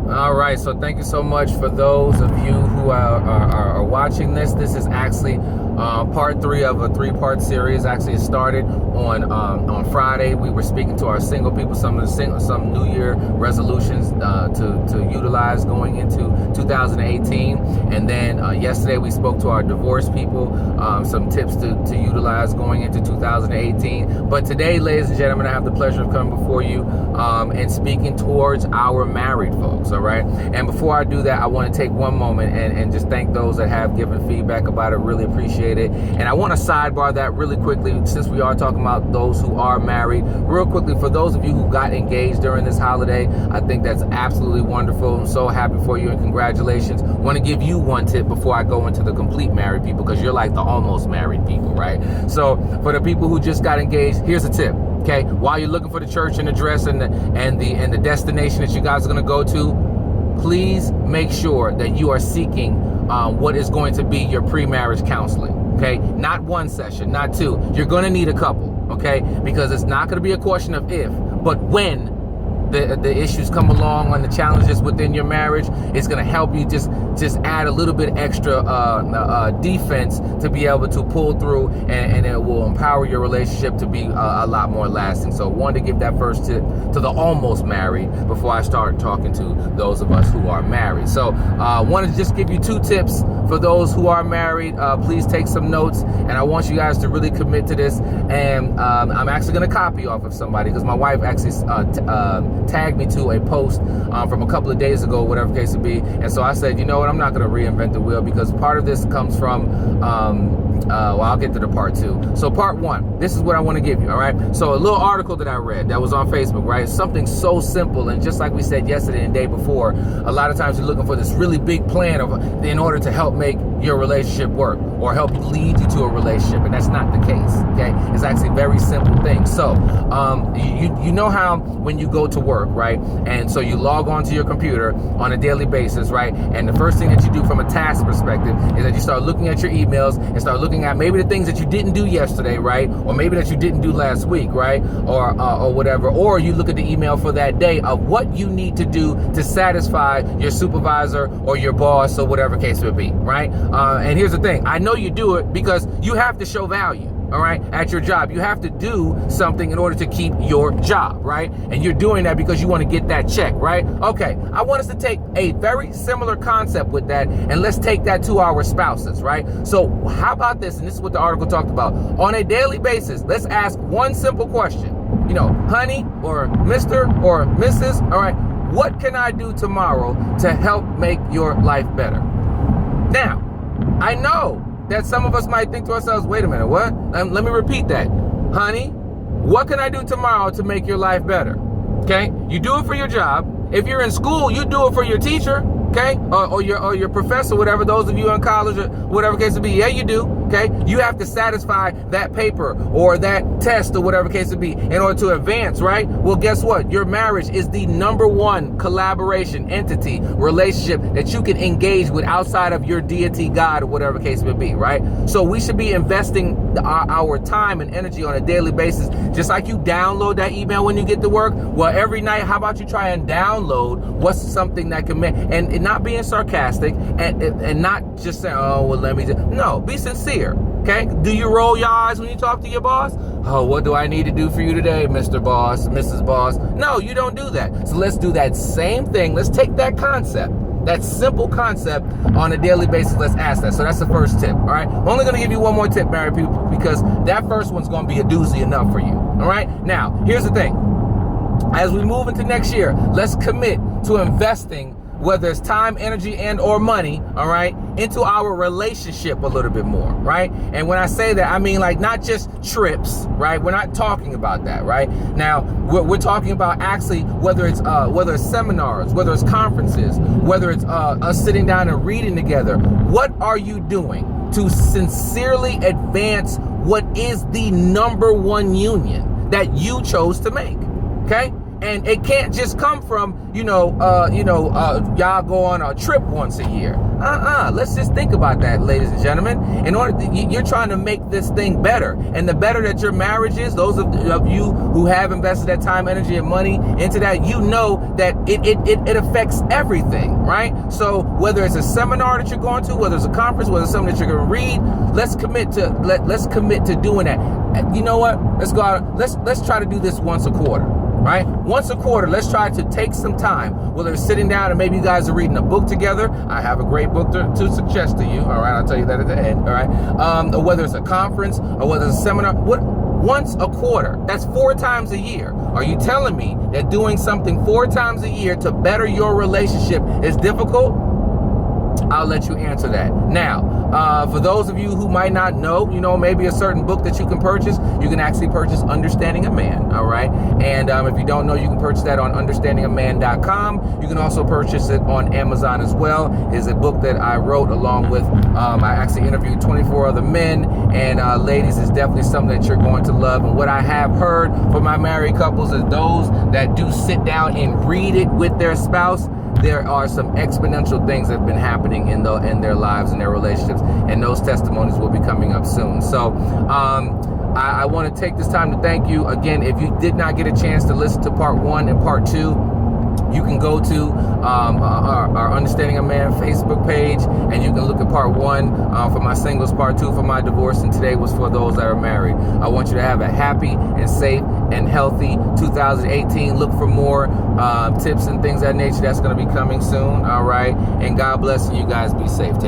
All right, so thank you so much for those of you who are watching this. This is actually part 3 of a 3-part series. Actually, it started on Friday. We were speaking to our single people, some New Year resolutions to utilize going into 2018. And then yesterday we spoke to our divorced people, some tips to utilize going into 2018. But today, ladies and gentlemen, I have the pleasure of coming before you and speaking towards our married folks. All right. And before I do that, I want to take one moment and just thank those that have given feedback about it. Really appreciate it. And I want to sidebar that really quickly, since we are talking about those who are married. Real quickly, for those of you who got engaged during this holiday, I think that's absolutely wonderful. I'm so happy for you and congratulations. I want to give you one tip before I go into the complete married people, because you're like the almost married people, right? So for the people who just got engaged, here's a tip. Okay, while you're looking for the church and address and the destination that you guys are going to go to, please make sure that you are seeking what is going to be your pre-marriage counseling. Okay, not one session, not 2. You're going to need a couple. Okay, because it's not going to be a question of if, but when the issues come along and the challenges within your marriage. It's going to help you just add a little bit extra defense to be able to pull through, and it will empower your relationship to be a lot more lasting. So I wanted to give that first tip to the almost married before I start talking to those of us who are married. So I wanted to just give you 2 tips for those who are married. Please take some notes, and I want you guys to really commit to this. And I'm actually going to copy off of somebody, because my wife actually tagged me to a post from a couple of days ago, whatever the case would be. And so I said, you know what, I'm not going to reinvent the wheel, because part of this comes from well, I'll get to the part 2. So part 1, this is what I want to give you. All right, so a little article that I read that was on Facebook, right? Something so simple, and just like we said yesterday and the day before, a lot of times you're looking for this really big plan in order to help make your relationship work or help lead you to a relationship, and that's not the case. Okay, it's actually very simple things. So you know how when you go to work, right, and so you log on to your computer on a daily basis, right, and the first thing that you do from a task perspective is that you start looking at your emails and start looking at maybe the things that you didn't do yesterday, right, or maybe that you didn't do last week, right, or whatever, or you look at the email for that day of what you need to do to satisfy your supervisor or your boss or whatever case it would be, right? And here's the thing, I know you do it because you have to show value, all right, at your job. You have to do something in order to keep your job, right? And you're doing that because you want to get that check, right? Okay, I want us to take a very similar concept with that, and let's take that to our spouses, right? So how about this? And this is what the article talked about. On a daily basis, let's ask one simple question. You know, honey, or Mr. or Mrs., all right, what can I do tomorrow to help make your life better? Now, I know that some of us might think to ourselves, wait a minute, what? Let me repeat that. Honey, what can I do tomorrow to make your life better? Okay, you do it for your job. If you're in school, you do it for your teacher, okay, or your professor, whatever, those of you in college or whatever case it be, yeah, you do, okay? You have to satisfy that paper or that test or whatever case it be in order to advance, right? Well, guess what? Your marriage is the #1 collaboration, entity, relationship that you can engage with outside of your deity, God, or whatever case it may be, right? So we should be investing our time and energy on a daily basis. Just like you download that email when you get to work, well, every night, how about you try and download what's something that can make, and not being sarcastic and not just saying, oh, well, let me just, no, be sincere, okay? Do you roll your eyes when you talk to your boss? Oh, what do I need to do for you today, Mr. Boss, Mrs. Boss? No, you don't do that. So let's do that same thing. Let's take that concept, that simple concept, on a daily basis. Let's ask that. So that's the first tip, all right? I'm only going to give you one more tip, married people, because that first one's going to be a doozy enough for you, all right? Now, here's the thing. As we move into next year, let's commit to investing, whether it's time, energy, and or money, all right, into our relationship a little bit more, right? And when I say that, I mean like not just trips, right? We're not talking about that, right? Now, we're talking about actually whether it's seminars, whether it's conferences, whether it's us sitting down and reading together. What are you doing to sincerely advance what is the #1 union that you chose to make, okay? And it can't just come from, y'all go on a trip once a year. Let's just think about that, ladies and gentlemen. In order, you're trying to make this thing better. And the better that your marriage is, those of you who have invested that time, energy, and money into that, you know that it affects everything, right? So whether it's a seminar that you're going to, whether it's a conference, whether it's something that you're going to read, let's commit to doing that. You know what? Let's go out. Let's try to do this once a quarter, right? Once a quarter, let's try to take some time, whether it's sitting down and maybe you guys are reading a book together. I have a great book to suggest to you. All right, I'll tell you that at the end. All right, or whether it's a conference or whether it's a seminar, once a quarter, that's 4 times a year. Are you telling me that doing something 4 times a year to better your relationship is difficult? I'll let you answer that. Now, for those of you who might not know, maybe a certain book that you can purchase, you can actually purchase Understanding a Man, all right? And if you don't know, you can purchase that on understandingaman.com. You can also purchase it on Amazon as well. It's a book that I wrote along with, I actually interviewed 24 other men, and ladies, it's definitely something that you're going to love. And what I have heard from my married couples is those that do sit down and read it with their spouse, there are some exponential things that have been happening in their lives and their relationships, and those testimonies will be coming up soon. So I want to take this time to thank you again. If you did not get a chance to listen to part 1 and part 2, you can go to our Understanding a Man Facebook page, and you can look at part 1 for my singles, part 2 for my divorce, and today was for those that are married. I want you to have a happy and safe and healthy 2018. Look for more tips and things of that nature that's going to be coming soon. All right, and God bless, and you guys be safe. Take